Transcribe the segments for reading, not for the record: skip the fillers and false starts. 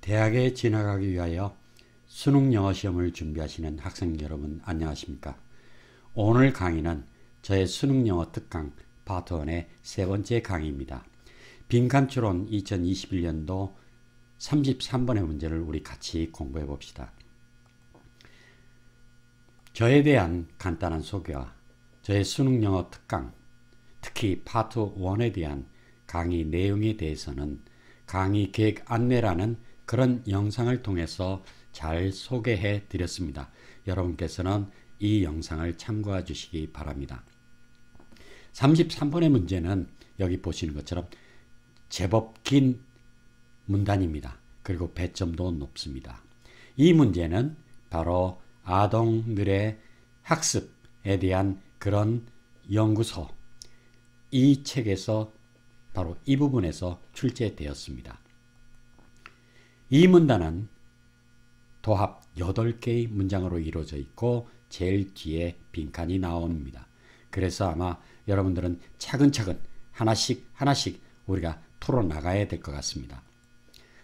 대학에 진학하기 위하여 수능 영어 시험을 준비하시는 학생 여러분 안녕하십니까? 오늘 강의는 저의 수능 영어 특강 파트 1의 세 번째 강의입니다. 빈칸추론 2021년도 33번의 문제를 우리 같이 공부해 봅시다. 저에 대한 간단한 소개와 저의 수능 영어 특강, 특히 파트 1에 대한 강의 내용에 대해서는 강의 계획 안내라는 그런 영상을 통해서 잘 소개해 드렸습니다. 여러분께서는 이 영상을 참고해 주시기 바랍니다. 33번의 문제는 여기 보시는 것처럼 제법 긴 문단입니다. 그리고 배점도 높습니다. 이 문제는 바로 아동들의 학습에 대한 그런 연구소, 이 책에서 바로 이 부분에서 출제되었습니다. 이 문단은 도합 8개의 문장으로 이루어져 있고 제일 뒤에 빈칸이 나옵니다. 그래서 아마 여러분들은 차근차근 하나씩 우리가 풀어나가야 될 것 같습니다.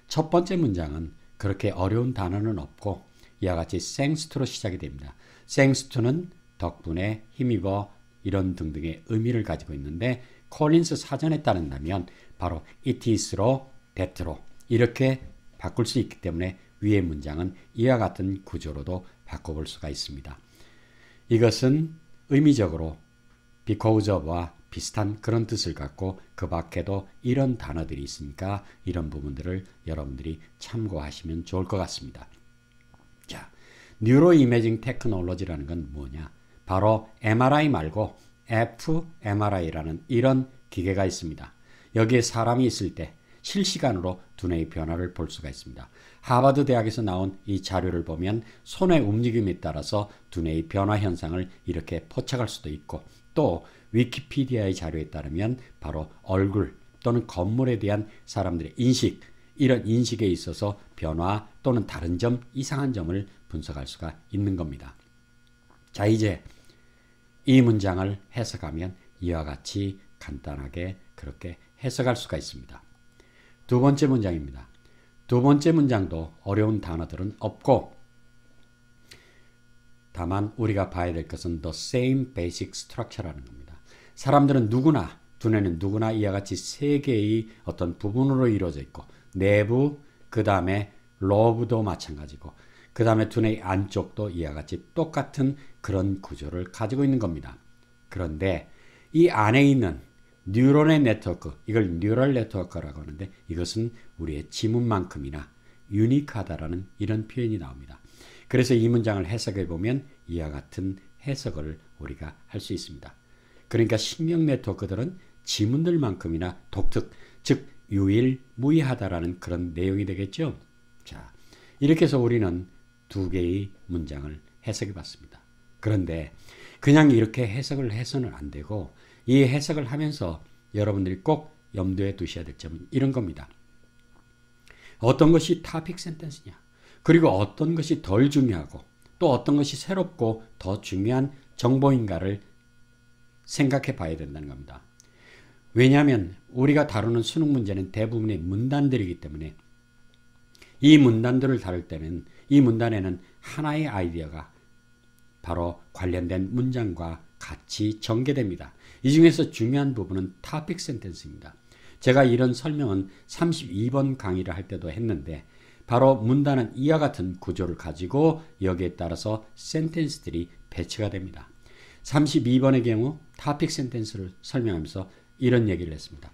첫 번째 문장은 그렇게 어려운 단어는 없고 이와 같이 thanks to로 시작이 됩니다. thanks to는 덕분에 힘입어 이런 등등의 의미를 가지고 있는데 콜린스 사전에 따른다면 바로 it is로 that로 이렇게 바꿀 수 있기 때문에 위의 문장은 이와 같은 구조로도 바꿔볼 수가 있습니다. 이것은 의미적으로 because of와 비슷한 그런 뜻을 갖고 그 밖에도 이런 단어들이 있으니까 이런 부분들을 여러분들이 참고하시면 좋을 것 같습니다. 자, 뉴로 이미징 테크놀로지라는 건 뭐냐? 바로 MRI 말고 fMRI라는 이런 기계가 있습니다. 여기에 사람이 있을 때 실시간으로 두뇌의 변화를 볼 수가 있습니다. 하버드 대학에서 나온 이 자료를 보면 손의 움직임에 따라서 두뇌의 변화 현상을 이렇게 포착할 수도 있고 또 위키피디아의 자료에 따르면 바로 얼굴 또는 건물에 대한 사람들의 인식, 이런 인식에 있어서 변화 또는 다른 점, 이상한 점을 분석할 수가 있는 겁니다. 자, 이제 이 문장을 해석하면 이와 같이 간단하게 그렇게 해석할 수가 있습니다. 두 번째 문장입니다. 두 번째 문장도 어려운 단어들은 없고 다만 우리가 봐야 될 것은 the same basic structure라는 겁니다. 사람들은 누구나, 두뇌는 누구나 이와 같이 세 개의 어떤 부분으로 이루어져 있고 내부, 그 다음에 로브도 마찬가지고 그 다음에 두뇌의 안쪽도 이와 같이 똑같은 그런 구조를 가지고 있는 겁니다. 그런데 이 안에 있는 뉴런의 네트워크, 이걸 뉴럴 네트워크라고 하는데 이것은 우리의 지문만큼이나 유니크하다라는 이런 표현이 나옵니다. 그래서 이 문장을 해석해 보면 이와 같은 해석을 우리가 할 수 있습니다. 그러니까 신경 네트워크들은 지문들만큼이나 독특, 즉 유일무이하다라는 그런 내용이 되겠죠. 자, 이렇게 해서 우리는 두 개의 문장을 해석해 봤습니다. 그런데 그냥 이렇게 해석을 해서는 안 되고 이 해석을 하면서 여러분들이 꼭 염두에 두셔야 될 점은 이런 겁니다. 어떤 것이 토픽 센텐스냐, 그리고 어떤 것이 덜 중요하고 또 어떤 것이 새롭고 더 중요한 정보인가를 생각해 봐야 된다는 겁니다. 왜냐하면 우리가 다루는 수능 문제는 대부분의 문단들이기 때문에 이 문단들을 다룰 때는 이 문단에는 하나의 아이디어가 바로 관련된 문장과 같이 전개됩니다. 이 중에서 중요한 부분은 토픽 센텐스입니다. 제가 이런 설명은 32번 강의를 할 때도 했는데 바로 문단은 이와 같은 구조를 가지고 여기에 따라서 센텐스들이 배치가 됩니다. 32번의 경우 토픽 센텐스를 설명하면서 이런 얘기를 했습니다.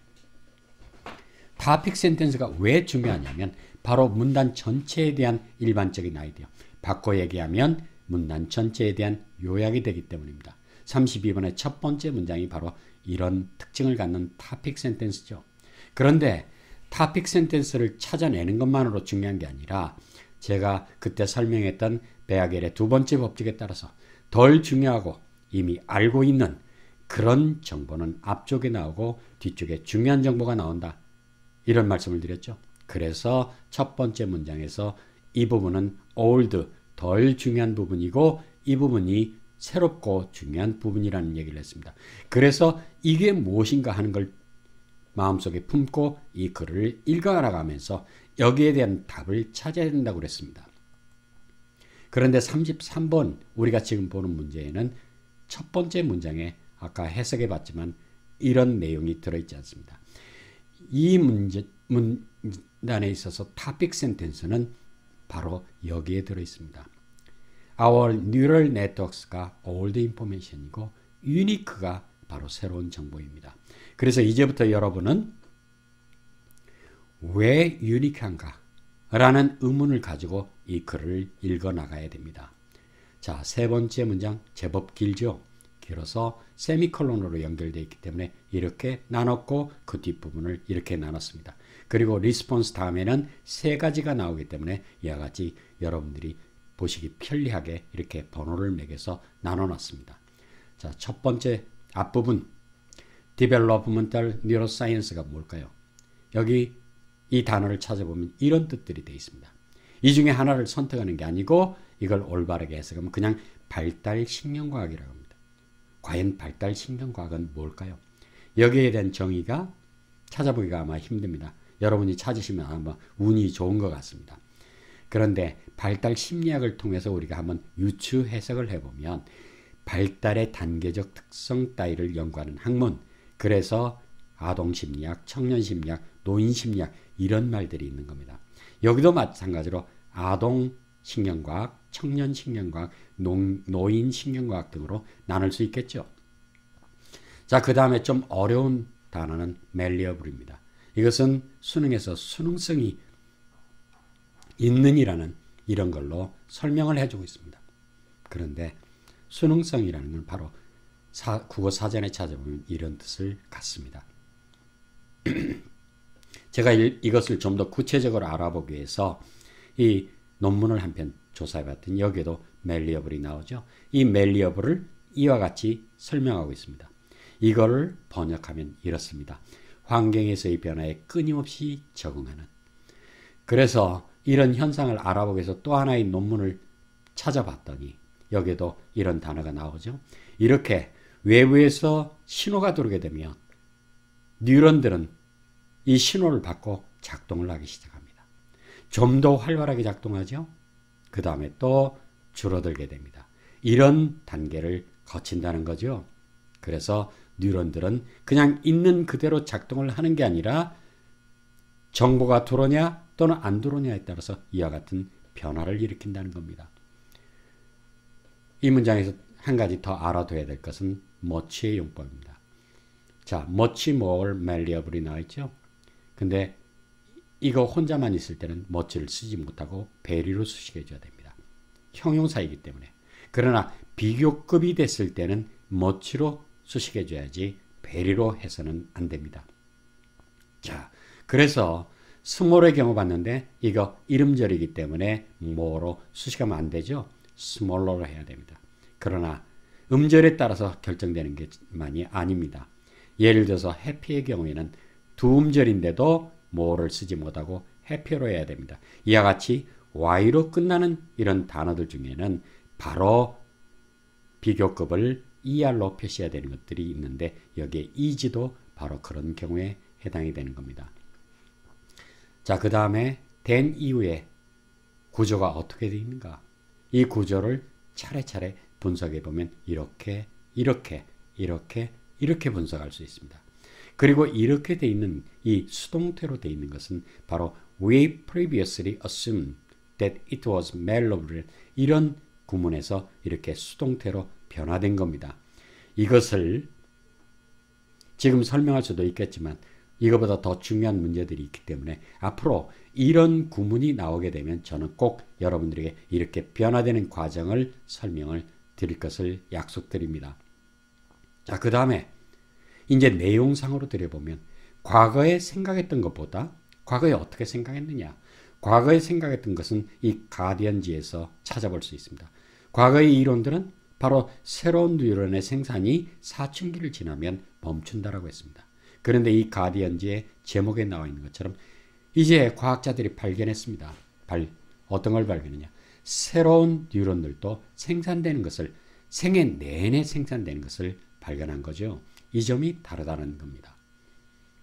토픽 센텐스가 왜 중요하냐면 바로 문단 전체에 대한 일반적인 아이디어, 바꿔 얘기하면 문단 전체에 대한 요약이 되기 때문입니다. 32번의 첫 번째 문장이 바로 이런 특징을 갖는 토픽 센텐스죠. 그런데 토픽 센텐스를 찾아내는 것만으로 중요한 게 아니라 제가 그때 설명했던 베아겔의 두 번째 법칙에 따라서 덜 중요하고 이미 알고 있는 그런 정보는 앞쪽에 나오고 뒤쪽에 중요한 정보가 나온다. 이런 말씀을 드렸죠. 그래서 첫 번째 문장에서 이 부분은 old, 덜 중요한 부분이고 이 부분이 새롭고 중요한 부분이라는 얘기를 했습니다. 그래서 이게 무엇인가 하는 걸 마음속에 품고 이 글을 읽어나가면서 여기에 대한 답을 찾아야 된다고 그랬습니다. 그런데 33번 우리가 지금 보는 문제에는 첫 번째 문장에 아까 해석해 봤지만 이런 내용이 들어있지 않습니다. 이 문단에 있어서 topic sentence는 바로 여기에 들어있습니다. Our neural networks가 old information이고 unique가 바로 새로운 정보입니다. 그래서 이제부터 여러분은 왜 유니크한가? 라는 의문을 가지고 이 글을 읽어 나가야 됩니다. 자, 세 번째 문장 제법 길죠? 길어서 세미콜론으로 연결되어 있기 때문에 이렇게 나눴고 그 뒷부분을 이렇게 나눴습니다. 그리고 리스폰스 다음에는 세 가지가 나오기 때문에 이와 같이 여러분들이 보시기 편리하게 이렇게 번호를 매겨서 나눠놨습니다. 자, 첫 번째 앞부분 Developmental Neuroscience가 뭘까요? 여기 이 단어를 찾아보면 이런 뜻들이 되어 있습니다. 이 중에 하나를 선택하는 게 아니고 이걸 올바르게 해석하면 그냥 발달신경과학이라고 합니다. 과연 발달신경과학은 뭘까요? 여기에 대한 정의가 찾아보기가 아마 힘듭니다. 여러분이 찾으시면 아마 운이 좋은 것 같습니다. 그런데 발달심리학을 통해서 우리가 한번 유추 해석을 해보면 발달의 단계적 특성 따위를 연구하는 학문, 그래서 아동심리학, 청년심리학, 노인심리학 이런 말들이 있는 겁니다. 여기도 마찬가지로 아동신경과학, 청년신경과학, 노인신경과학 등으로 나눌 수 있겠죠. 자, 그 다음에 좀 어려운 단어는 malleable입니다. 이것은 수능에서 수능성이 있는이라는 이런 걸로 설명을 해주고 있습니다. 그런데 수능성이라는 건 바로 국어 사전에 찾아보면 이런 뜻을 갖습니다. 제가 이것을 좀 더 구체적으로 알아보기 위해서 이 논문을 한 편 조사해 봤더니 여기에도 malleable이 나오죠. 이 malleable을 이와 같이 설명하고 있습니다. 이거를 번역하면 이렇습니다. 환경에서의 변화에 끊임없이 적응하는. 그래서 이런 현상을 알아보기 위해서 또 하나의 논문을 찾아봤더니 여기에도 이런 단어가 나오죠. 이렇게 외부에서 신호가 들어오게 되면 뉴런들은 이 신호를 받고 작동을 하기 시작합니다. 좀 더 활발하게 작동하죠. 그 다음에 또 줄어들게 됩니다. 이런 단계를 거친다는 거죠. 그래서 뉴런들은 그냥 있는 그대로 작동을 하는 게 아니라 정보가 들어오냐 또는 안 들어오냐에 따라서 이와 같은 변화를 일으킨다는 겁니다. 이 문장에서 한 가지 더 알아둬야 될 것은 much의 용법입니다. 자, much more malleable이 나와있죠. 근데 이거 혼자만 있을 때는 much를 쓰지 못하고 very로 수식해 줘야 됩니다. 형용사이기 때문에. 그러나 비교급이 됐을 때는 much로 수식해 줘야지 very로 해서는 안 됩니다. 자, 그래서 small의 경우 봤는데 이거 이름절이기 때문에 more로 수식하면 안 되죠. smaller로 해야 됩니다. 그러나 음절에 따라서 결정되는 게만이 아닙니다. 예를 들어서 happy의 경우에는 두 음절인데도 more를 쓰지 못하고 happy로 해야 됩니다. 이와 같이 y로 끝나는 이런 단어들 중에는 바로 비교급을 er로 표시해야 되는 것들이 있는데 여기에 is도 바로 그런 경우에 해당이 되는 겁니다. 자, 그 다음에 then 이후에 구조가 어떻게 되어 있는가? 이 구조를 차례차례 분석해 보면 이렇게 분석할 수 있습니다. 그리고 이렇게 돼 있는 이 수동태로 돼 있는 것은 바로 we previously assumed that it was malleable 이런 구문에서 이렇게 수동태로 변화된 겁니다. 이것을 지금 설명할 수도 있겠지만 이거보다 더 중요한 문제들이 있기 때문에 앞으로 이런 구문이 나오게 되면 저는 꼭 여러분들에게 이렇게 변화되는 과정을 설명을 드릴 것을 약속드립니다. 자, 그 다음에 이제 내용상으로 들여보면 과거에 생각했던 것보다 과거에 어떻게 생각했느냐. 과거에 생각했던 것은 이 가디언지에서 찾아볼 수 있습니다. 과거의 이론들은 바로 새로운 뉴런의 생산이 사춘기를 지나면 멈춘다라고 했습니다. 그런데 이 가디언지의 제목에 나와 있는 것처럼 이제 과학자들이 발견했습니다. 어떤 걸 발견했냐. 새로운 뉴런들도 생산되는 것을 생애 내내 생산되는 것을 발견한 거죠. 이 점이 다르다는 겁니다.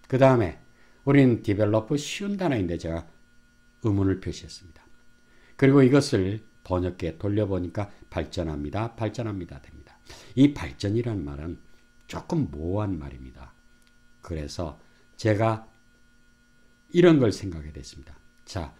그 다음에 우리는 디벨로프 쉬운 단어인데 제가 의문을 표시했습니다. 그리고 이것을 번역기에 돌려보니까 발전합니다. 발전합니다. 됩니다. 이 발전이라는 말은 조금 모호한 말입니다. 그래서 제가 이런 걸 생각하게 됐습니다. 자,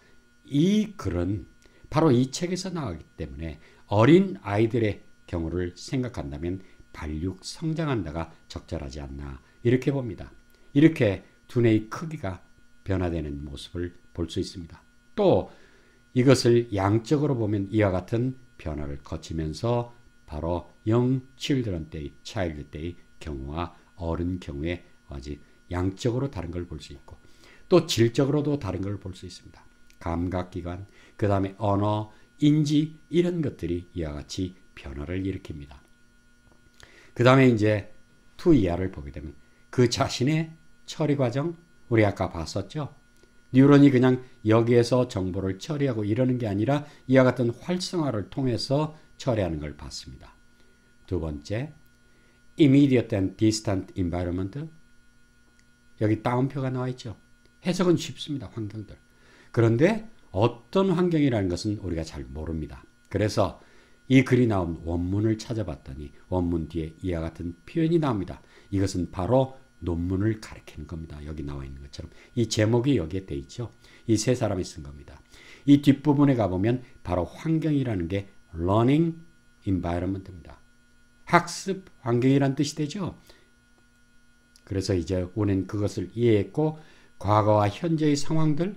이 글은 바로 이 책에서 나오기 때문에 어린 아이들의 경우를 생각한다면 발육 성장한다가 적절하지 않나 이렇게 봅니다. 이렇게 두뇌의 크기가 변화되는 모습을 볼 수 있습니다. 또 이것을 양적으로 보면 이와 같은 변화를 거치면서 바로 young children 때의 child 때의 경우와 어른 경우에 아직 양적으로 다른 걸 볼 수 있고 또 질적으로도 다른 걸 볼 수 있습니다. 감각기관, 그 다음에 언어, 인지 이런 것들이 이와 같이 변화를 일으킵니다. 그 다음에 이제 투이하를 보게 되면 그 자신의 처리 과정 우리 아까 봤었죠. 뉴런이 그냥 여기에서 정보를 처리하고 이러는 게 아니라 이와 같은 활성화를 통해서 처리하는 걸 봤습니다. 두 번째, immediate and distant environment. 여기 따옴표가 나와 있죠. 해석은 쉽습니다. 환경들. 그런데 어떤 환경이라는 것은 우리가 잘 모릅니다. 그래서 이 글이 나온 원문을 찾아봤더니 원문 뒤에 이와 같은 표현이 나옵니다. 이것은 바로 논문을 가리키는 겁니다. 여기 나와 있는 것처럼. 이 제목이 여기에 돼 있죠. 이 세 사람이 쓴 겁니다. 이 뒷부분에 가보면 바로 환경이라는 게 learning environment입니다. 학습 환경이란 뜻이 되죠. 그래서 이제 우리는 그것을 이해했고 과거와 현재의 상황들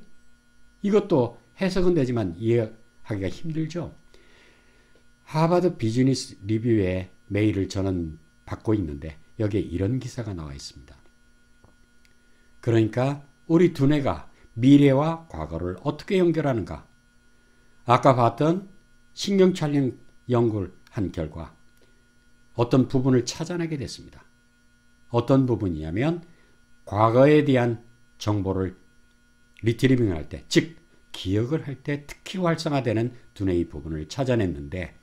이것도 해석은 되지만 이해하기가 힘들죠. 하버드 비즈니스 리뷰의 메일을 저는 받고 있는데 여기에 이런 기사가 나와 있습니다. 그러니까 우리 두뇌가 미래와 과거를 어떻게 연결하는가? 아까 봤던 신경찰력 연구를 한 결과 어떤 부분을 찾아내게 됐습니다. 어떤 부분이냐면 과거에 대한 정보를 리트리빙 할 때, 즉 기억을 할 때 특히 활성화되는 두뇌의 부분을 찾아냈는데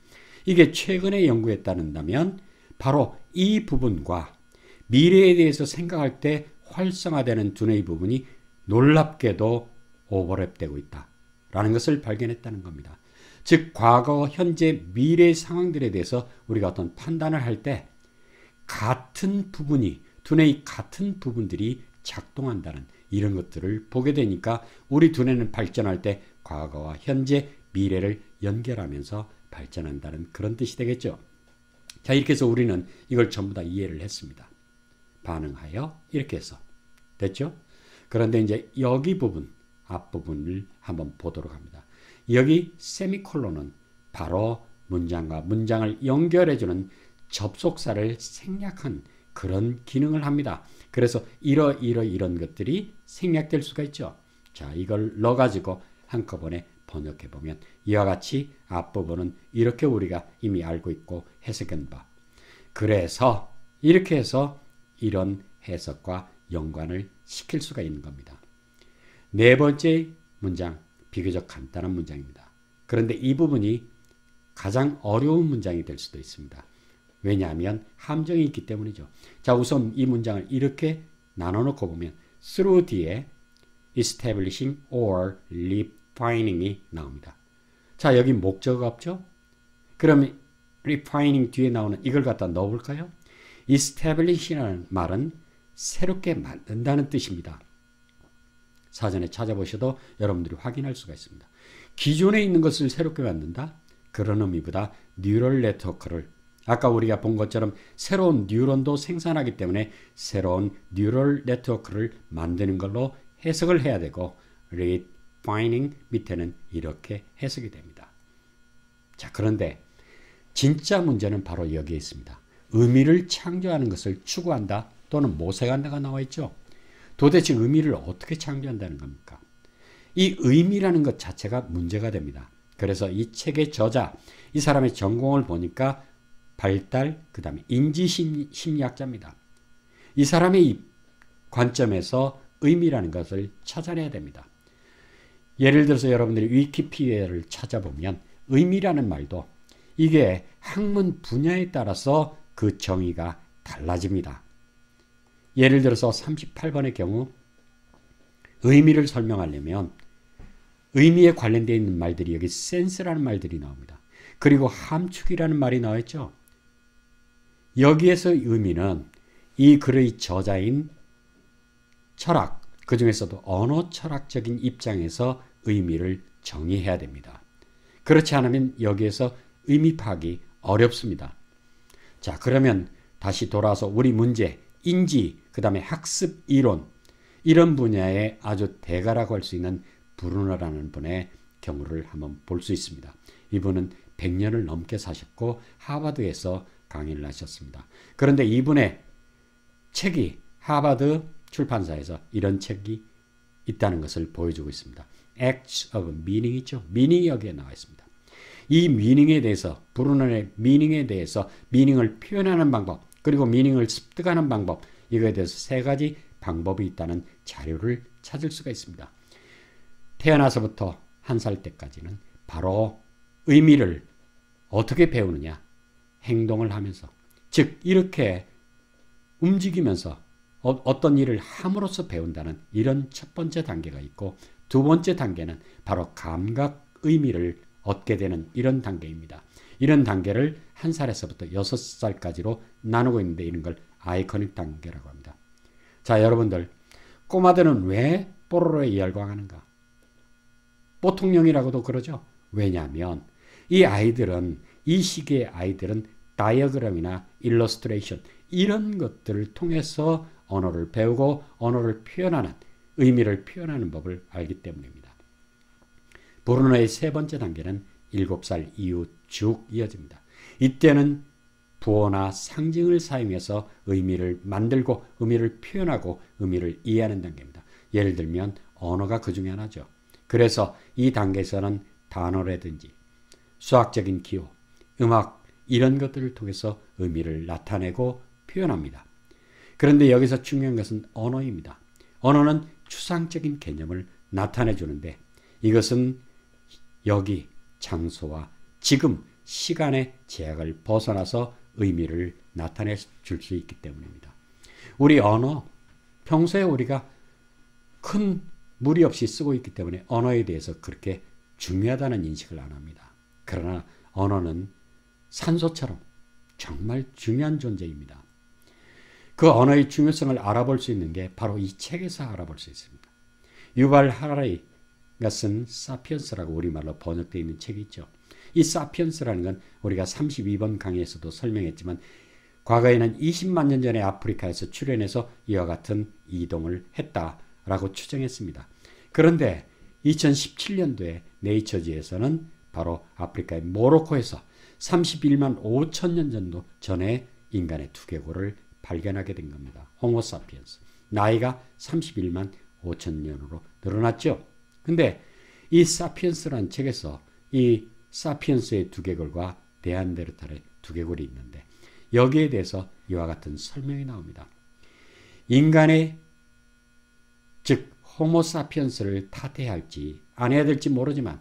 이게 최근에 연구에 따른다면 바로 이 부분과 미래에 대해서 생각할 때 활성화되는 두뇌의 부분이 놀랍게도 오버랩되고 있다라는 것을 발견했다는 겁니다. 즉 과거, 현재, 미래의 상황들에 대해서 우리가 어떤 판단을 할 때 같은 부분이 두뇌의 같은 부분들이 작동한다는 이런 것들을 보게 되니까 우리 두뇌는 발전할 때 과거와 현재, 미래를 연결하면서 발전한다는 그런 뜻이 되겠죠. 자, 이렇게 해서 우리는 이걸 전부 다 이해를 했습니다. 반응하여 이렇게 해서 됐죠? 그런데 이제 여기 부분, 앞부분을 한번 보도록 합니다. 여기 세미콜론은 바로 문장과 문장을 연결해주는 접속사를 생략한 그런 기능을 합니다. 그래서 이런 것들이 생략될 수가 있죠. 자, 이걸 넣어가지고 한꺼번에 번역해보면 이와 같이 앞부분은 이렇게 우리가 이미 알고 있고 해석한 바. 그래서 이렇게 해서 이런 해석과 연관을 시킬 수가 있는 겁니다. 네 번째 문장, 비교적 간단한 문장입니다. 그런데 이 부분이 가장 어려운 문장이 될 수도 있습니다. 왜냐하면 함정이 있기 때문이죠. 자, 우선 이 문장을 이렇게 나눠놓고 보면 through 뒤에 establishing or refining이 나옵니다. 자, 여기 목적어가 없죠? 그러면 refining 뒤에 나오는 이걸 갖다 넣어볼까요? establish라는 말은 새롭게 만든다는 뜻입니다. 사전에 찾아보셔도 여러분들이 확인할 수가 있습니다. 기존에 있는 것을 새롭게 만든다? 그런 의미보다 뉴럴 네트워크를 아까 우리가 본 것처럼 새로운 뉴런도 생산하기 때문에 새로운 뉴럴 네트워크를 만드는 걸로 해석을 해야 되고 refining 밑에는 이렇게 해석이 됩니다. 자, 그런데 진짜 문제는 바로 여기에 있습니다. 의미를 창조하는 것을 추구한다 또는 모색한다가 나와 있죠. 도대체 의미를 어떻게 창조한다는 겁니까? 이 의미라는 것 자체가 문제가 됩니다. 그래서 이 책의 저자, 이 사람의 전공을 보니까 발달, 그 다음에 인지심리학자입니다. 이 사람의 이 관점에서 의미라는 것을 찾아내야 됩니다. 예를 들어서 여러분들이 위키피디아를 찾아보면 의미라는 말도 이게 학문 분야에 따라서 그 정의가 달라집니다. 예를 들어서 38번의 경우 의미를 설명하려면 의미에 관련되어 있는 말들이 여기 센스라는 말들이 나옵니다. 그리고 함축이라는 말이 나와있죠. 여기에서 의미는 이 글의 저자인 철학, 그 중에서도 언어 철학적인 입장에서 의미를 정의해야 됩니다. 그렇지 않으면 여기에서 의미 파악이 어렵습니다. 자, 그러면 다시 돌아와서 우리 문제, 인지, 그 다음에 학습 이론, 이런 분야의 아주 대가라고 할 수 있는 브루너라는 분의 경우를 한번 볼 수 있습니다. 이분은 100년을 넘게 사셨고 하버드에서 강의를 하셨습니다. 그런데 이분의 책이 하버드 출판사에서 이런 책이 있다는 것을 보여주고 있습니다. Acts of Meaning 있죠. 미닝이 여기에 나와 있습니다. 이 미닝에 대해서, 브루너의 미닝에 대해서, 미닝을 표현하는 방법, 그리고 미닝을 습득하는 방법, 이거에 대해서 3가지 방법이 있다는 자료를 찾을 수가 있습니다. 태어나서부터 1살 때까지는 바로 의미를 어떻게 배우느냐? 행동을 하면서, 즉 이렇게 움직이면서 어떤 일을 함으로써 배운다는 이런 첫 번째 단계가 있고, 두 번째 단계는 바로 감각 의미를 얻게 되는 이런 단계입니다. 이런 단계를 1살에서부터 6살까지로 나누고 있는데 이런 걸 아이코닉 단계라고 합니다. 자, 여러분들, 꼬마들은 왜 뽀로로에 열광하는가? 뽀통령이라고도 그러죠. 왜냐하면 이 아이들은, 이 시기의 아이들은 다이어그램이나 일러스트레이션, 이런 것들을 통해서 언어를 배우고 언어를 표현하는, 의미를 표현하는 법을 알기 때문입니다. 브루너의 3번째 단계는 7살 이후 쭉 이어집니다. 이때는 부호나 상징을 사용해서 의미를 만들고 의미를 표현하고 의미를 이해하는 단계입니다. 예를 들면 언어가 그 중에 하나죠. 그래서 이 단계에서는 단어라든지 수학적인 기호, 음악, 이런 것들을 통해서 의미를 나타내고 표현합니다. 그런데 여기서 중요한 것은 언어입니다. 언어는 추상적인 개념을 나타내 주는데 이것은 여기 장소와 지금 시간의 제약을 벗어나서 의미를 나타내 줄 수 있기 때문입니다. 우리 언어, 평소에 우리가 큰 무리 없이 쓰고 있기 때문에 언어에 대해서 그렇게 중요하다는 인식을 안 합니다. 그러나 언어는 산소처럼 정말 중요한 존재입니다. 그 언어의 중요성을 알아볼 수 있는 게 바로 이 책에서 알아볼 수 있습니다. 유발 하라리가 쓴 사피엔스라고 우리말로 번역되어 있는 책이 있죠. 이 사피엔스라는 건 우리가 32번 강의에서도 설명했지만 과거에는 20만 년 전에 아프리카에서 출현해서 이와 같은 이동을 했다라고 추정했습니다. 그런데 2017년도에 네이처지에서는 바로 아프리카의 모로코에서 31만 5천 년 정도 전에 인간의 두개골을 발견하게 된 겁니다. 호모사피엔스. 나이가 31만 5천 년으로 늘어났죠. 근데 이 사피엔스라는 책에서 이 사피엔스의 두개골과 네안데르탈의 두개골이 있는데 여기에 대해서 이와 같은 설명이 나옵니다. 인간의, 즉 호모사피엔스를 탓해야 할지 안 해야 될지 모르지만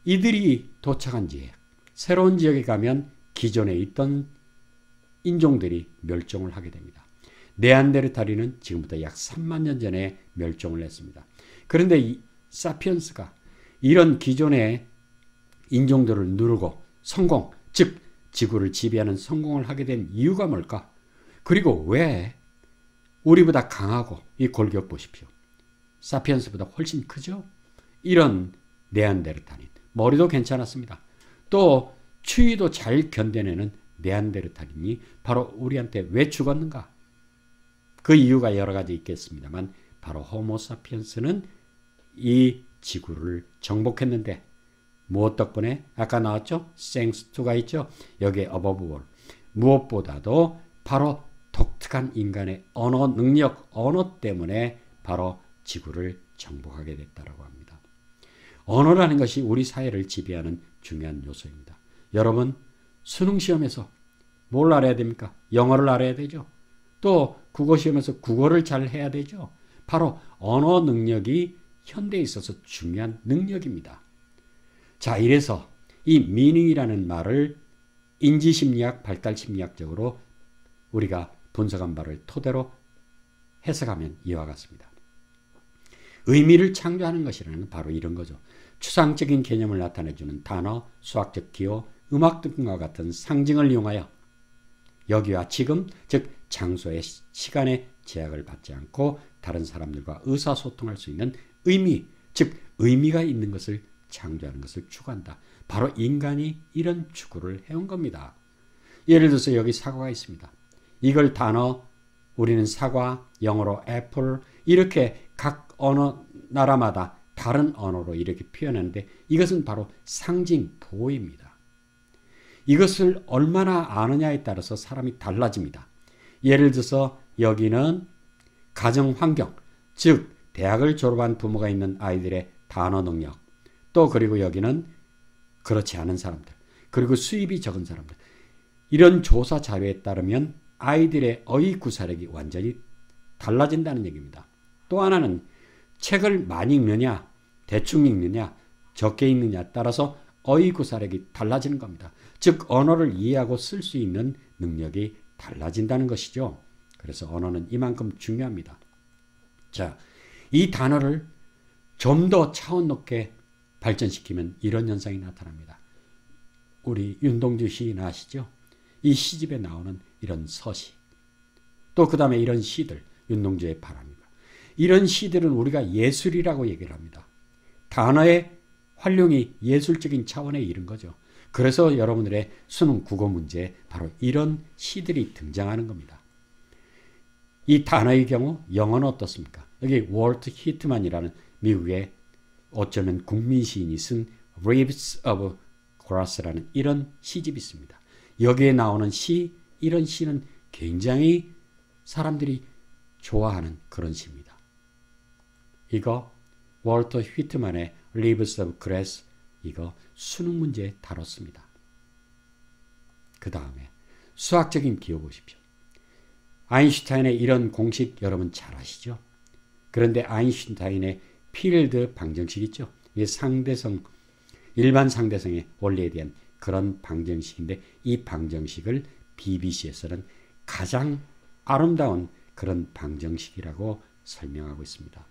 이들이 도착한 지에 새로운 지역에 가면 기존에 있던 인종들이 멸종을 하게 됩니다. 네안데르탈인은 지금부터 약 3만 년 전에 멸종을 했습니다. 그런데 이 사피엔스가 이런 기존의 인종들을 누르고 성공, 즉 지구를 지배하는 성공을 하게 된 이유가 뭘까? 그리고 왜 우리보다 강하고, 이 골격 보십시오. 사피엔스보다 훨씬 크죠? 이런 네안데르탈인, 머리도 괜찮았습니다. 또 추위도 잘 견뎌내는 네안데르탈인이 바로 우리한테 왜 죽었는가? 그 이유가 여러 가지 있겠습니다만 바로 호모사피엔스는 이 지구를 정복했는데 무엇 덕분에? 아까 나왔죠? thanks to가 있죠? 여기에 above all. 무엇보다도 바로 독특한 인간의 언어 능력, 언어 때문에 바로 지구를 정복하게 됐다고 합니다. 언어라는 것이 우리 사회를 지배하는 중요한 요소입니다. 여러분, 수능시험에서 뭘 알아야 됩니까? 영어를 알아야 되죠. 또 국어시험에서 국어를 잘 해야 되죠. 바로 언어 능력이 현대에 있어서 중요한 능력입니다. 자, 이래서 이 meaning이라는 말을 인지심리학, 발달심리학적으로 우리가 분석한 바를 토대로 해석하면 이와 같습니다. 의미를 창조하는 것이라는 바로 이런 거죠. 추상적인 개념을 나타내주는 단어, 수학적 기호, 음악 등과 같은 상징을 이용하여 여기와 지금, 즉 장소의 시간의 제약을 받지 않고 다른 사람들과 의사소통할 수 있는 의미, 즉 의미가 있는 것을 창조하는 것을 추구한다. 바로 인간이 이런 추구를 해온 겁니다. 예를 들어서 여기 사과가 있습니다. 이걸 단어, 우리는 사과, 영어로 애플, 이렇게 각 언어 나라마다 다른 언어로 이렇게 표현하는데 이것은 바로 상징, 보호입니다. 이것을 얼마나 아느냐에 따라서 사람이 달라집니다. 예를 들어서 여기는 가정환경, 즉 대학을 졸업한 부모가 있는 아이들의 단어 능력, 또 그리고 여기는 그렇지 않은 사람들, 그리고 수입이 적은 사람들. 이런 조사 자료에 따르면 아이들의 어휘 구사력이 완전히 달라진다는 얘기입니다. 또 하나는 책을 많이 읽느냐, 대충 읽느냐, 적게 읽느냐에 따라서 어휘 구사력이 달라지는 겁니다. 즉 언어를 이해하고 쓸 수 있는 능력이 달라진다는 것이죠. 그래서 언어는 이만큼 중요합니다. 자, 이 단어를 좀 더 차원 높게 발전시키면 이런 현상이 나타납니다. 우리 윤동주 시인 아시죠? 이 시집에 나오는 이런 서시, 또 그 다음에 이런 시들, 윤동주의 바람이고, 이런 시들은 우리가 예술이라고 얘기를 합니다. 단어의 활용이 예술적인 차원에 이른 거죠. 그래서 여러분들의 수능 국어 문제에 바로 이런 시들이 등장하는 겁니다. 이 단어의 경우 영어는 어떻습니까? 여기 월트 히트만이라는 미국의 어쩌면 국민 시인이 쓴 Rivers of Grass라는 이런 시집이 있습니다. 여기에 나오는 시, 이런 시는 굉장히 사람들이 좋아하는 그런 시입니다. 이거 월터 휘트만의 Rivers of Grass, 이거 수능 문제에 다뤘습니다. 그 다음에 수학적인 기호 보십시오. 아인슈타인의 이런 공식 여러분 잘 아시죠? 그런데 아인슈타인의 필드 방정식 있죠? 이게 상대성, 일반 상대성의 원리에 대한 그런 방정식인데 이 방정식을 BBC에서는 가장 아름다운 그런 방정식이라고 설명하고 있습니다.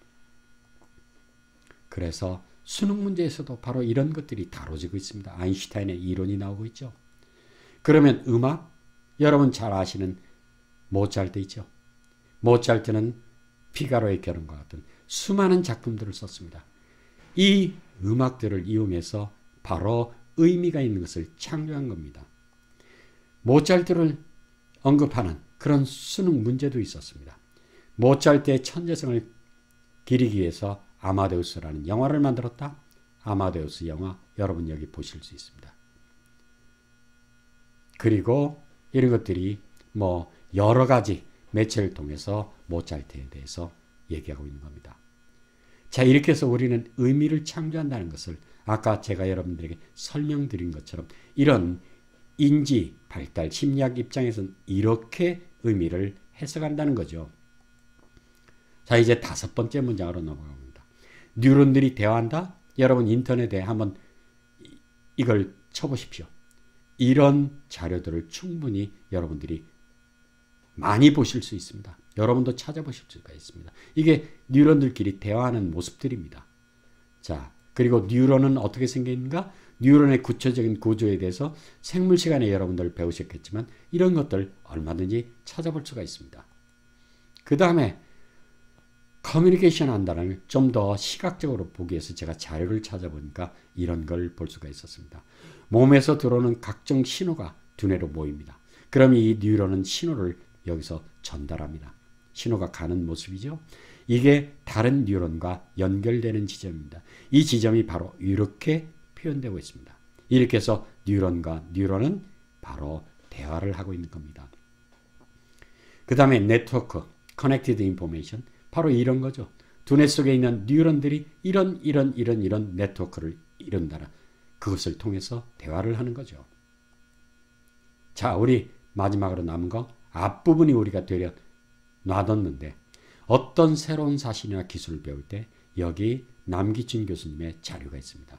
그래서 수능 문제에서도 바로 이런 것들이 다뤄지고 있습니다. 아인슈타인의 이론이 나오고 있죠. 그러면 음악, 여러분 잘 아시는 모차르트 있죠. 모차르트는 피가로의 결혼과 같은 수많은 작품들을 썼습니다. 이 음악들을 이용해서 바로 의미가 있는 것을 창조한 겁니다. 모차르트를 언급하는 그런 수능 문제도 있었습니다. 모차르트의 천재성을 기리기 위해서 아마데우스라는 영화를 만들었다. 아마데우스 영화 여러분 여기 보실 수 있습니다. 그리고 이런 것들이 뭐 여러 가지 매체를 통해서 모차르트에 대해서 얘기하고 있는 겁니다. 자, 이렇게 해서 우리는 의미를 창조한다는 것을 아까 제가 여러분들에게 설명드린 것처럼 이런 인지, 발달, 심리학 입장에서는 이렇게 의미를 해석한다는 거죠. 자, 이제 5번째 문장으로 넘어갑니다. 뉴런들이 대화한다? 여러분 인터넷에 한번 이걸 쳐보십시오. 이런 자료들을 충분히 여러분들이 많이 보실 수 있습니다. 여러분도 찾아보실 수가 있습니다. 이게 뉴런들끼리 대화하는 모습들입니다. 자, 그리고 뉴런은 어떻게 생겼는가? 뉴런의 구체적인 구조에 대해서 생물 시간에 여러분들 배우셨겠지만 이런 것들 얼마든지 찾아볼 수가 있습니다. 그 다음에 커뮤니케이션 한다는 좀 더 시각적으로 보기 위해서 제가 자료를 찾아보니까 이런 걸 볼 수가 있었습니다. 몸에서 들어오는 각종 신호가 두뇌로 모입니다. 그럼 이 뉴런은 신호를 여기서 전달합니다. 신호가 가는 모습이죠. 이게 다른 뉴런과 연결되는 지점입니다. 이 지점이 바로 이렇게 표현되고 있습니다. 이렇게 해서 뉴런과 뉴런은 바로 대화를 하고 있는 겁니다. 그 다음에 네트워크, 커넥티드 인포메이션, 바로 이런 거죠. 두뇌 속에 있는 뉴런들이 이런 네트워크를 이룬다라. 그것을 통해서 대화를 하는 거죠. 자, 우리 마지막으로 남은 거 앞부분이 우리가 되려 놔뒀는데 어떤 새로운 사실이나 기술을 배울 때 여기 남기춘 교수님의 자료가 있습니다.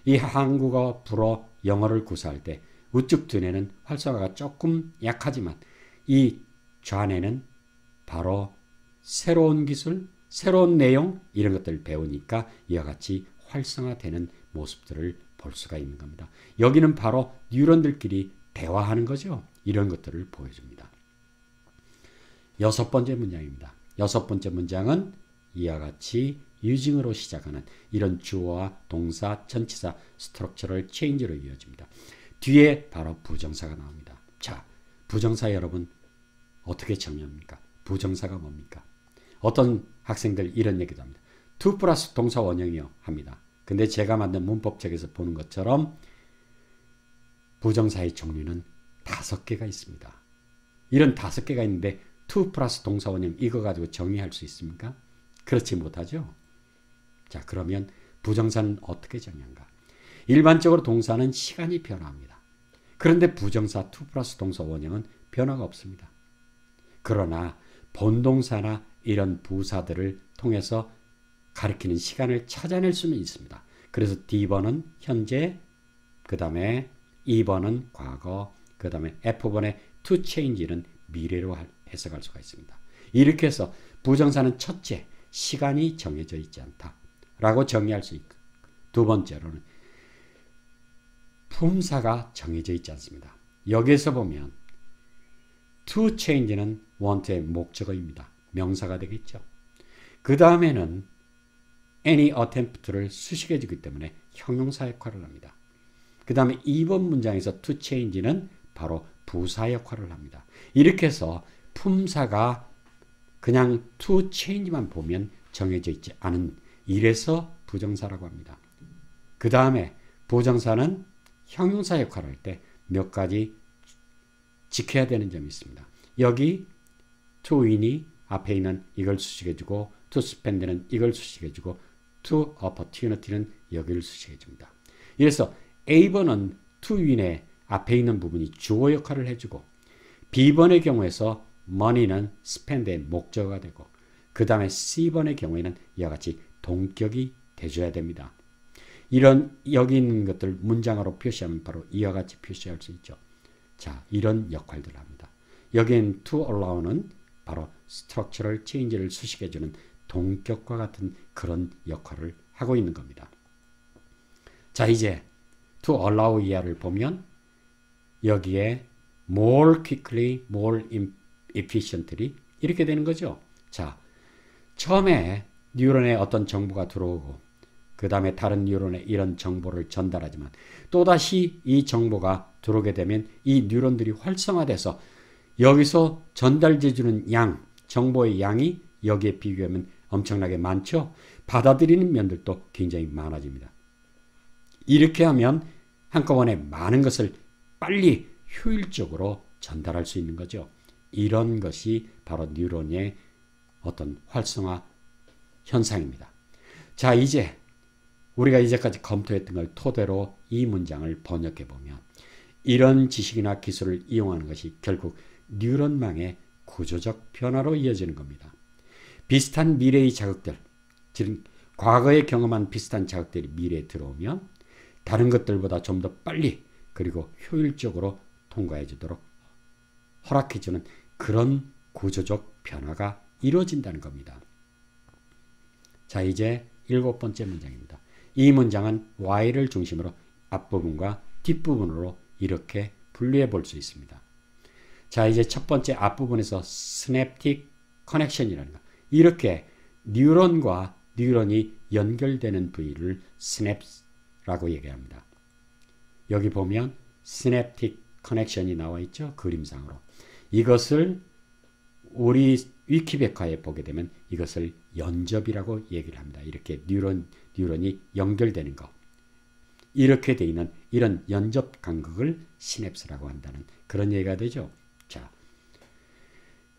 이 한국어, 불어, 영어를 구사할 때 우측 두뇌는 활성화가 조금 약하지만 이 좌뇌는 바로 새로운 기술, 새로운 내용 이런 것들을 배우니까 이와 같이 활성화되는 모습들을 볼 수가 있는 겁니다. 여기는 바로 뉴런들끼리 대화하는 거죠. 이런 것들을 보여줍니다. 6번째 문장입니다. 6번째 문장은 이와 같이 using으로 시작하는 이런 주어와 동사, 전치사, 스트럭처럴 체인지로 이어집니다. 뒤에 바로 부정사가 나옵니다. 자, 부정사 여러분 어떻게 정의합니까? 부정사가 뭡니까? 어떤 학생들 이런 얘기도 합니다. to 플러스 동사 원형이요 합니다. 근데 제가 만든 문법책에서 보는 것처럼 부정사의 종류는 5개가 있습니다. 이런 5개가 있는데 to 플러스 동사 원형 이거 가지고 정의할 수 있습니까? 그렇지 못하죠. 자, 그러면 부정사는 어떻게 정의한가? 일반적으로 동사는 시간이 변화합니다. 그런데 부정사 to 플러스 동사 원형은 변화가 없습니다. 그러나 본동사나 이런 부사들을 통해서 가리키는 시간을 찾아낼 수는 있습니다. 그래서 D번은 현재, 그 다음에 E번은 과거, 그 다음에 F번의 to change는 미래로 해석할 수가 있습니다. 이렇게 해서 부정사는 첫째, 시간이 정해져 있지 않다 라고 정의할 수 있고, 두 번째로는 품사가 정해져 있지 않습니다. 여기에서 보면 to change는 want의 목적어입니다. 명사가 되겠죠. 그 다음에는 any attempt를 수식해주기 때문에 형용사 역할을 합니다. 그 다음에 2번 문장에서 to change는 바로 부사 역할을 합니다. 이렇게 해서 품사가 그냥 to change만 보면 정해져 있지 않은, 이래서 부정사라고 합니다. 그 다음에 부정사는 형용사 역할을 할 때 몇 가지 지켜야 되는 점이 있습니다. 여기 to win이 앞에 있는 이걸 수식해주고 to spend는 이걸 수식해주고 to opportunity는 여기를 수식해줍니다. 그래서 A번은 to win의 앞에 있는 부분이 주어 역할을 해주고, B번의 경우에서 money는 spend의 목적어가 되고, 그 다음에 C번의 경우에는 이와 같이 동격이 돼줘야 됩니다. 이런 여기 있는 것들 문장으로 표시하면 바로 이와 같이 표시할 수 있죠. 자, 이런 역할들을 합니다. 여기엔 to allow는 바로 structural change를 수식해주는 동격과 같은 그런 역할을 하고 있는 겁니다. 자, 이제 to allow 이하를 보면 여기에 more quickly, more efficiently 이렇게 되는 거죠. 자, 처음에 뉴런에 어떤 정보가 들어오고 그 다음에 다른 뉴런에 이런 정보를 전달하지만 또다시 이 정보가 들어오게 되면 이 뉴런들이 활성화돼서 여기서 전달해주는 양, 정보의 양이 여기에 비교하면 엄청나게 많죠. 받아들이는 면들도 굉장히 많아집니다. 이렇게 하면 한꺼번에 많은 것을 빨리 효율적으로 전달할 수 있는 거죠. 이런 것이 바로 뉴런의 어떤 활성화 현상입니다. 자, 이제 우리가 이제까지 검토했던 걸 토대로 이 문장을 번역해 보면 이런 지식이나 기술을 이용하는 것이 결국 뉴런망의 구조적 변화로 이어지는 겁니다. 비슷한 미래의 자극들, 즉 과거에 경험한 비슷한 자극들이 미래에 들어오면 다른 것들보다 좀 더 빨리 그리고 효율적으로 통과해 주도록 허락해 주는 그런 구조적 변화가 이루어진다는 겁니다. 자, 이제 7번째 문장입니다. 이 문장은 Y를 중심으로 앞부분과 뒷부분으로 이렇게 분리해 볼 수 있습니다. 자, 이제 첫 번째 앞부분에서 synaptic connection이라는 거, 이렇게 뉴런과 뉴런이 연결되는 부위를 synapse라고 얘기합니다. 여기 보면 synaptic connection이 나와 있죠. 그림상으로. 이것을 우리 위키백과에 보게 되면 이것을 연접이라고 얘기를 합니다. 이렇게 뉴런이 연결되는 것. 이렇게 돼 있는 이런 연접 간극을 시냅스라고 한다는 그런 얘기가 되죠. 자,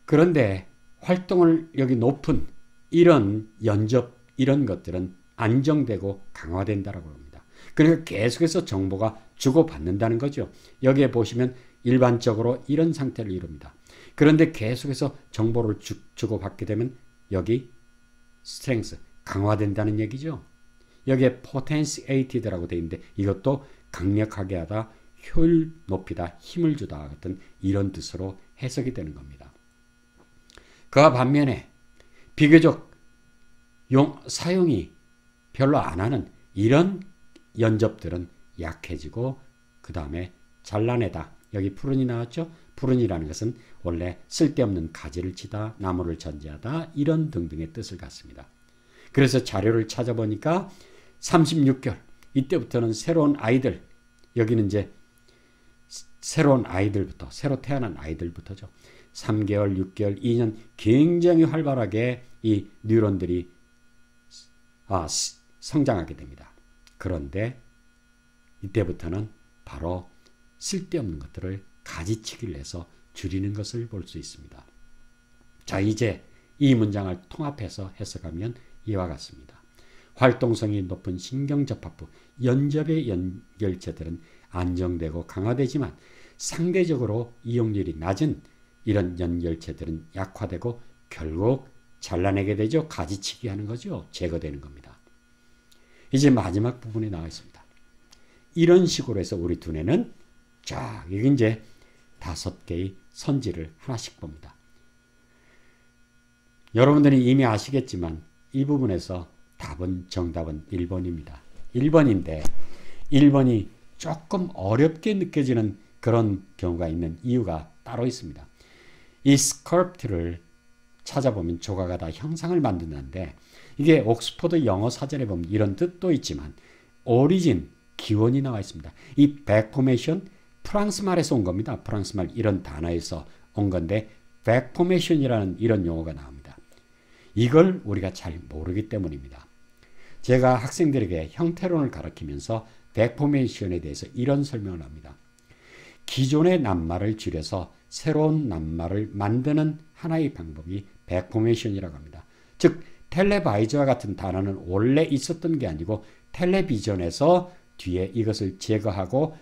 그런데 활동을 여기 높은 이런 연접, 이런 것들은 안정되고 강화된다라고 합니다. 그러니까 계속해서 정보가 주고받는다는 거죠. 여기에 보시면 일반적으로 이런 상태를 이룹니다. 그런데 계속해서 정보를 주고받게 되면 여기 strength, 강화된다는 얘기죠. 여기에 potentiated라고 되어 있는데 이것도 강력하게 하다, 효율 높이다, 힘을 주다 같은 이런 뜻으로 해석이 되는 겁니다. 그와 반면에 비교적 사용이 별로 안 하는 이런 연접들은 약해지고 그 다음에 잘라내다. 여기 푸른이 나왔죠? 푸른이라는 것은 원래 쓸데없는 가지를 치다, 나무를 전제하다 이런 등등의 뜻을 갖습니다. 그래서 자료를 찾아보니까 36개월 이때부터는 새로운 아이들, 여기는 이제 새로운 아이들부터, 새로 태어난 아이들부터죠. 3개월, 6개월, 2년 굉장히 활발하게 이 뉴런들이 성장하게 됩니다. 그런데 이때부터는 바로 쓸데없는 것들을 가지치기를 해서 줄이는 것을 볼 수 있습니다. 자, 이제 이 문장을 통합해서 해석하면 이와 같습니다. 활동성이 높은 신경접합부, 연접의 연결체들은 안정되고 강화되지만 상대적으로 이용률이 낮은 이런 연결체들은 약화되고 결국 잘라내게 되죠. 가지치기 하는 거죠. 제거되는 겁니다. 이제 마지막 부분에 나와 있습니다. 이런 식으로 해서 우리 두뇌는 쫙 이게 이제 5개의 선지를 하나씩 봅니다. 여러분들이 이미 아시겠지만 이 부분에서 정답은 1번입니다. 1번인데 1번이 조금 어렵게 느껴지는 그런 경우가 있는 이유가 따로 있습니다. 이 스컬프트를 찾아보면 조각가 다 형상을 만든다는데 이게 옥스퍼드 영어 사전에 보면 이런 뜻도 있지만 오리진, 기원이 나와 있습니다. 이 백포메이션 프랑스 말에서 온 겁니다. 프랑스 말 이런 단어에서 온 건데 백포메이션이라는 이런 용어가 나옵니다. 이걸 우리가 잘 모르기 때문입니다. 제가 학생들에게 형태론을 가르치면서 백포메이션에 대해서 이런 설명을 합니다. 기존의 낱말을 줄여서 새로운 낱말을 만드는 하나의 방법이 백포메이션이라고 합니다. 즉 텔레바이저와 같은 단어는 원래 있었던 게 아니고 텔레비전에서 뒤에 이것을 제거하고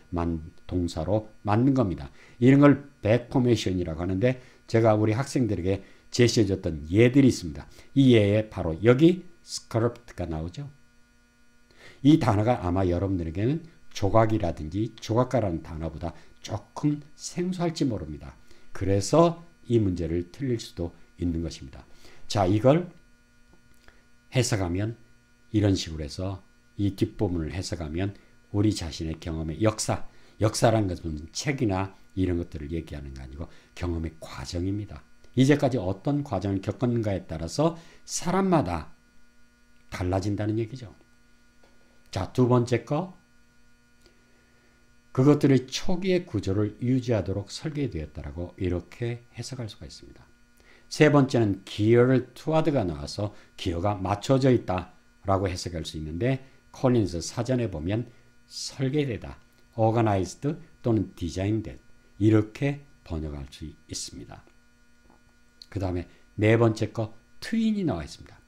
동사로 만든 겁니다. 이런 걸 백포메이션이라고 하는데 제가 우리 학생들에게 제시해줬던 예들이 있습니다. 이 예에 바로 여기 스컬프트가 나오죠. 이 단어가 아마 여러분들에게는 조각이라든지 조각가라는 단어보다 조금 생소할지 모릅니다. 그래서 이 문제를 틀릴 수도 있는 것입니다. 자, 이걸 해석하면 이런 식으로 해서 이 뒷부분을 해석하면 우리 자신의 경험의 역사라는 것은 책이나 이런 것들을 얘기하는 거 아니고 경험의 과정입니다. 이제까지 어떤 과정을 겪었는가에 따라서 사람마다 달라진다는 얘기죠. 자, 두 번째 거. 그것들의 초기의 구조를 유지하도록 설계되었다라고 이렇게 해석할 수가 있습니다. 세 번째는 geared toward가 나와서 기어가 맞춰져 있다라고 해석할 수 있는데 콜린스 사전에 보면 설계되다, organized 또는 designed 이렇게 번역할 수 있습니다. 그 다음에 네 번째 거 트윈이 나와 있습니다.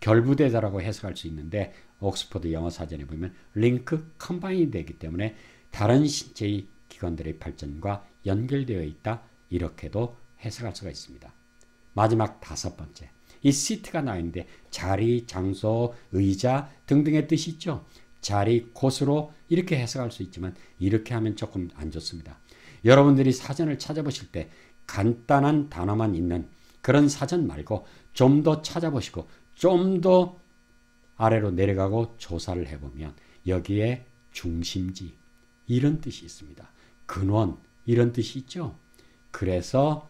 결부되다라고 해석할 수 있는데 옥스퍼드 영어 사전에 보면 링크 컴바인이 되기 때문에 다른 신체의 기관들의 발전과 연결되어 있다 이렇게도 해석할 수가 있습니다. 마지막 다섯 번째 이 시트가 나와 있는데 자리, 장소, 의자 등등의 뜻이 있죠. 자리, 곳으로 이렇게 해석할 수 있지만 이렇게 하면 조금 안 좋습니다. 여러분들이 사전을 찾아보실 때 간단한 단어만 있는 그런 사전 말고 좀 더 찾아보시고 좀 더 아래로 내려가고 조사를 해보면 여기에 중심지 이런 뜻이 있습니다. 근원 이런 뜻이 있죠. 그래서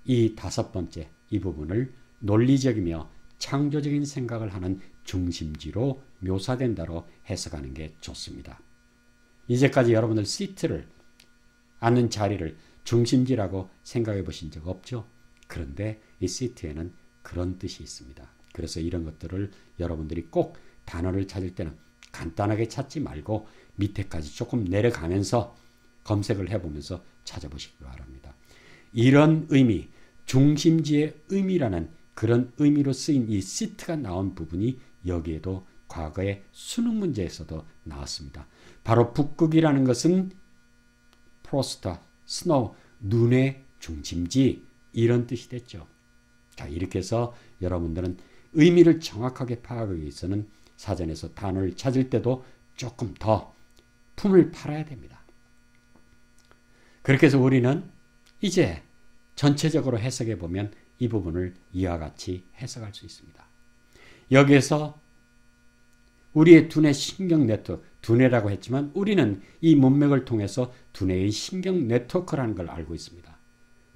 이 다섯 번째 이 부분을 논리적이며 창조적인 생각을 하는 중심지로 묘사된다로 해석하는 게 좋습니다. 이제까지 여러분들 시트를 앉는 자리를 중심지라고 생각해 보신 적 없죠? 그런데 이 시트에는 그런 뜻이 있습니다. 그래서 이런 것들을 여러분들이 꼭 단어를 찾을 때는 간단하게 찾지 말고 밑에까지 조금 내려가면서 검색을 해보면서 찾아보시기 바랍니다. 이런 의미, 중심지의 의미라는 그런 의미로 쓰인 이 시트가 나온 부분이 여기에도 과거의 수능 문제에서도 나왔습니다. 바로 북극이라는 것은 프로스타, 스노우, 눈의 중심지 이런 뜻이 됐죠. 자, 이렇게 해서 여러분들은 의미를 정확하게 파악하기 위해서는 사전에서 단어를 찾을 때도 조금 더 품을 팔아야 됩니다. 그렇게 해서 우리는 이제 전체적으로 해석해 보면 이 부분을 이와 같이 해석할 수 있습니다. 여기에서 우리의 두뇌 신경 네트워크, 두뇌라고 했지만 우리는 이 문맥을 통해서 두뇌의 신경 네트워크라는 걸 알고 있습니다.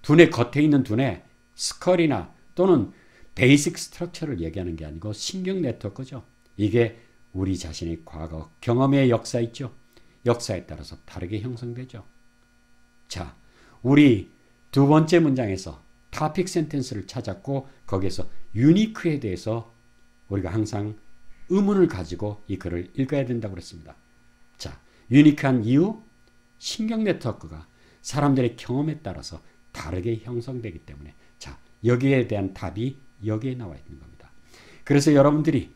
두뇌 겉에 있는 두뇌, 스컬이나 또는 베이직 스트럭처를 얘기하는 게 아니고 신경 네트워크죠. 이게 우리 자신의 과거 경험의 역사 있죠. 역사에 따라서 다르게 형성되죠. 자, 우리 두 번째 문장에서 토픽 센텐스를 찾았고 거기에서 유니크에 대해서 우리가 항상 의문을 가지고 이 글을 읽어야 된다고 그랬습니다. 자, 유니크한 이유, 신경 네트워크가 사람들의 경험에 따라서 다르게 형성되기 때문에 자, 여기에 대한 답이 여기에 나와 있는 겁니다. 그래서 여러분들이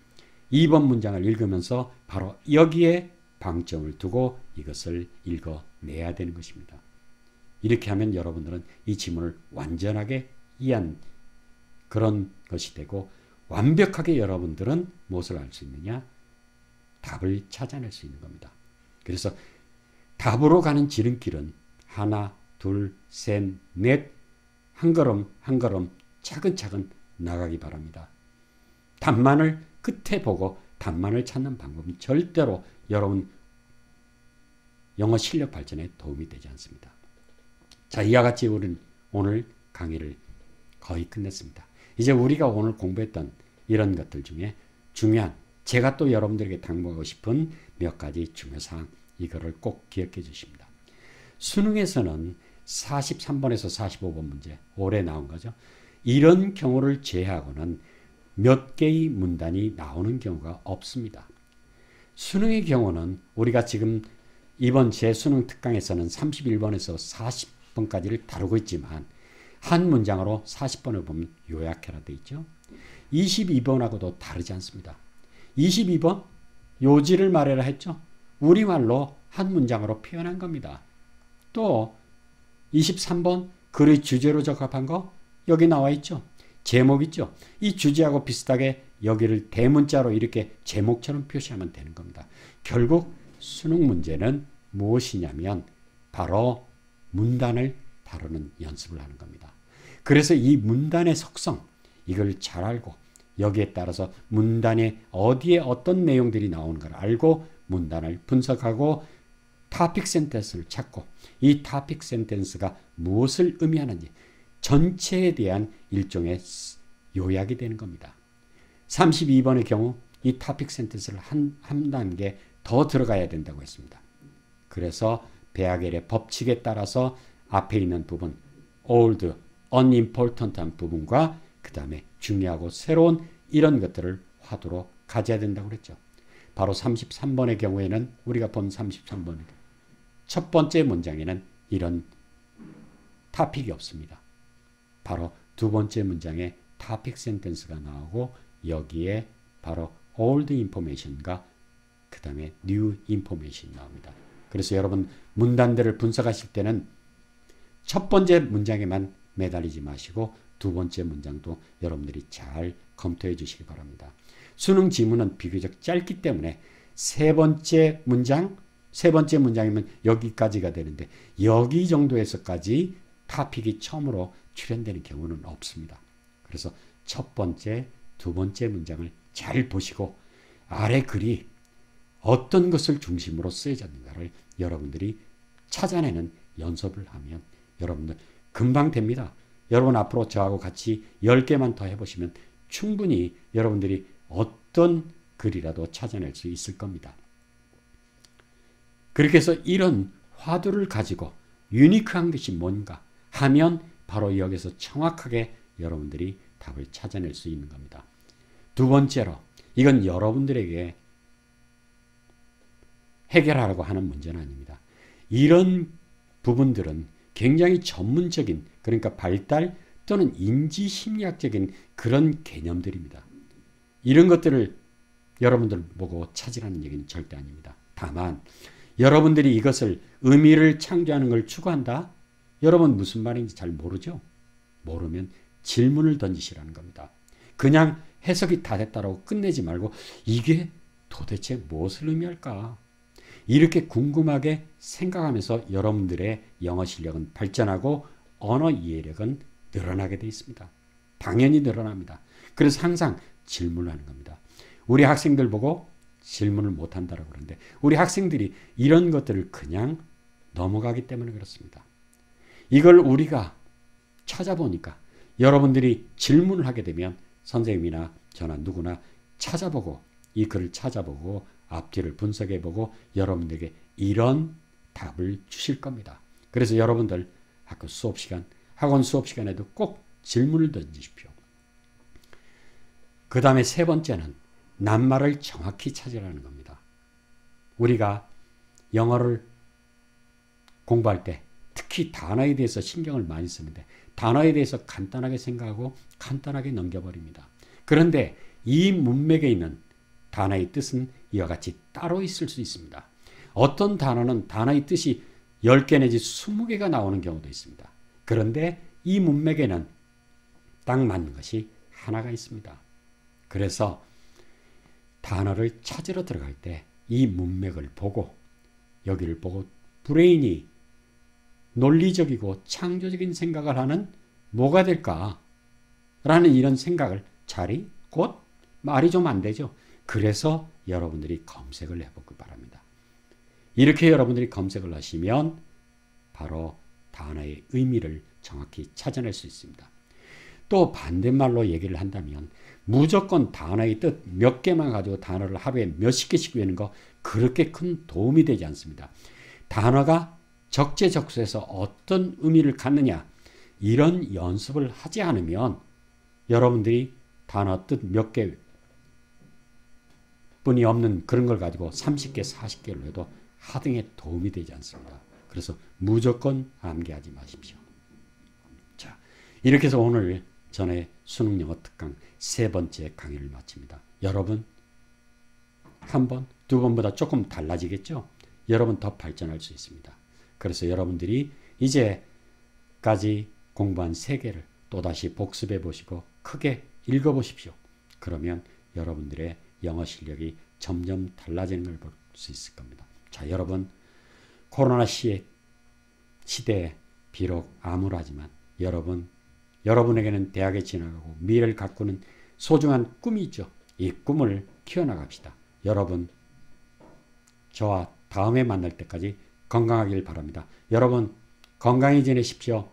2번 문장을 읽으면서 바로 여기에 방점을 두고 이것을 읽어내야 되는 것입니다. 이렇게 하면 여러분들은 이 지문을 완전하게 이해한 그런 것이 되고 완벽하게 여러분들은 무엇을 알 수 있느냐? 답을 찾아낼 수 있는 겁니다. 그래서 답으로 가는 지름길은 하나, 둘, 셋, 넷, 한 걸음 한 걸음 차근차근 나가기 바랍니다. 답만을 끝에 보고 답만을 찾는 방법은 절대로 여러분 영어 실력 발전에 도움이 되지 않습니다. 자, 이와 같이 우리는 오늘 강의를 거의 끝냈습니다. 이제 우리가 오늘 공부했던 이런 것들 중에 중요한 제가 또 여러분들에게 당부하고 싶은 몇 가지 중요사항 이거를 꼭 기억해 주십니다. 수능에서는 43번에서 45번 문제 올해 나온 거죠. 이런 경우를 제외하고는 몇 개의 문단이 나오는 경우가 없습니다. 수능의 경우는 우리가 지금 이번 재수능 특강에서는 31번에서 40번까지를 다루고 있지만 한 문장으로 40번을 보면 요약해라 되어 있죠. 22번하고도 다르지 않습니다. 22번 요지를 말해라 했죠. 우리말로 한 문장으로 표현한 겁니다. 또 23번 글의 주제로 적합한 거 여기 나와 있죠. 제목 있죠. 이 주제하고 비슷하게 여기를 대문자로 이렇게 제목처럼 표시하면 되는 겁니다. 결국 수능 문제는 무엇이냐면 바로 문단을 다루는 연습을 하는 겁니다. 그래서 이 문단의 속성 이걸 잘 알고 여기에 따라서 문단에 어디에 어떤 내용들이 나오는 걸 알고 문단을 분석하고 토픽 센텐스를 찾고 이 토픽 센텐스가 무엇을 의미하는지 전체에 대한 일종의 요약이 되는 겁니다. 32번의 경우 이 토픽 센텐스를 한 단계 더 들어가야 된다고 했습니다. 그래서 베아겔의 법칙에 따라서 앞에 있는 부분 old, unimportant한 부분과 그 다음에 중요하고 새로운 이런 것들을 화두로 가져야 된다고 그랬죠. 바로 33번의 경우에는 우리가 본 33번 첫 번째 문장에는 이런 토픽이 없습니다. 바로 두 번째 문장에 토픽 센텐스가 나오고 여기에 바로 old information과 그 다음에 new information 나옵니다. 그래서 여러분 문단들을 분석하실 때는 첫 번째 문장에만 매달리지 마시고 두 번째 문장도 여러분들이 잘 검토해 주시기 바랍니다. 수능 지문은 비교적 짧기 때문에 세 번째 문장이면 여기까지가 되는데 여기 정도에서까지 토픽이 처음으로 출현되는 경우는 없습니다. 그래서 첫 번째, 두 번째 문장을 잘 보시고 아래 글이 어떤 것을 중심으로 쓰여졌는가를 여러분들이 찾아내는 연습을 하면 여러분들 금방 됩니다. 여러분 앞으로 저하고 같이 10개만 더 해보시면 충분히 여러분들이 어떤 글이라도 찾아낼 수 있을 겁니다. 그렇게 해서 이런 화두를 가지고 유니크한 것이 뭔가 하면 바로 여기서 정확하게 여러분들이 답을 찾아낼 수 있는 겁니다. 두 번째로 이건 여러분들에게 해결하라고 하는 문제는 아닙니다. 이런 부분들은 굉장히 전문적인 그러니까 발달 또는 인지심리학적인 그런 개념들입니다. 이런 것들을 여러분들 보고 찾으라는 얘기는 절대 아닙니다. 다만 여러분들이 이것을 의미를 창조하는 걸 추구한다? 여러분 무슨 말인지 잘 모르죠? 모르면 질문을 던지시라는 겁니다. 그냥 해석이 다 됐다고 끝내지 말고 이게 도대체 무엇을 의미할까? 이렇게 궁금하게 생각하면서 여러분들의 영어 실력은 발전하고 언어 이해력은 늘어나게 되어 있습니다. 당연히 늘어납니다. 그래서 항상 질문을 하는 겁니다. 우리 학생들 보고 질문을 못한다고 그러는데 우리 학생들이 이런 것들을 그냥 넘어가기 때문에 그렇습니다. 이걸 우리가 찾아보니까 여러분들이 질문을 하게 되면 선생님이나 저나 누구나 찾아보고 이 글을 찾아보고 앞뒤를 분석해보고 여러분들에게 이런 답을 주실 겁니다. 그래서 여러분들 학원 수업 시간에도 꼭 질문을 던지십시오. 그 다음에 세 번째는 낱말을 정확히 찾으라는 겁니다. 우리가 영어를 공부할 때 특히 단어에 대해서 신경을 많이 쓰는데 단어에 대해서 간단하게 생각하고 간단하게 넘겨버립니다. 그런데 이 문맥에 있는 단어의 뜻은 이와 같이 따로 있을 수 있습니다. 어떤 단어는 단어의 뜻이 10개 내지 20개가 나오는 경우도 있습니다. 그런데 이 문맥에는 딱 맞는 것이 하나가 있습니다. 그래서 단어를 찾으러 들어갈 때 이 문맥을 보고 여기를 보고 브레인이 논리적이고 창조적인 생각을 하는 뭐가 될까? 라는 이런 생각을 곧 말이 좀 안 되죠. 그래서 여러분들이 검색을 해보기 바랍니다. 이렇게 여러분들이 검색을 하시면 바로 단어의 의미를 정확히 찾아낼 수 있습니다. 또 반대말로 얘기를 한다면 무조건 단어의 뜻 몇 개만 가지고 단어를 하루에 몇십 개씩 외우는 거 그렇게 큰 도움이 되지 않습니다. 단어가 적재적소에서 어떤 의미를 갖느냐 이런 연습을 하지 않으면 여러분들이 단어 뜻 몇 개 뿐이 없는 그런 걸 가지고 30개, 40개를 해도 하등에 도움이 되지 않습니다. 그래서 무조건 암기하지 마십시오. 자, 이렇게 해서 오늘 전에 수능 영어 특강 세 번째 강의를 마칩니다. 여러분, 한 번, 두 번보다 조금 달라지겠죠? 여러분 더 발전할 수 있습니다. 그래서 여러분들이 이제까지 공부한 세 개를 또다시 복습해 보시고 크게 읽어 보십시오. 그러면 여러분들의 영어 실력이 점점 달라지는 걸 볼 수 있을 겁니다. 자, 여러분, 코로나 시대에 비록 암울하지만 여러분에게는 대학에 진학하고 미래를 가꾸는 소중한 꿈이 있죠. 이 꿈을 키워나갑시다. 여러분, 저와 다음에 만날 때까지 건강하길 바랍니다. 여러분, 건강히 지내십시오.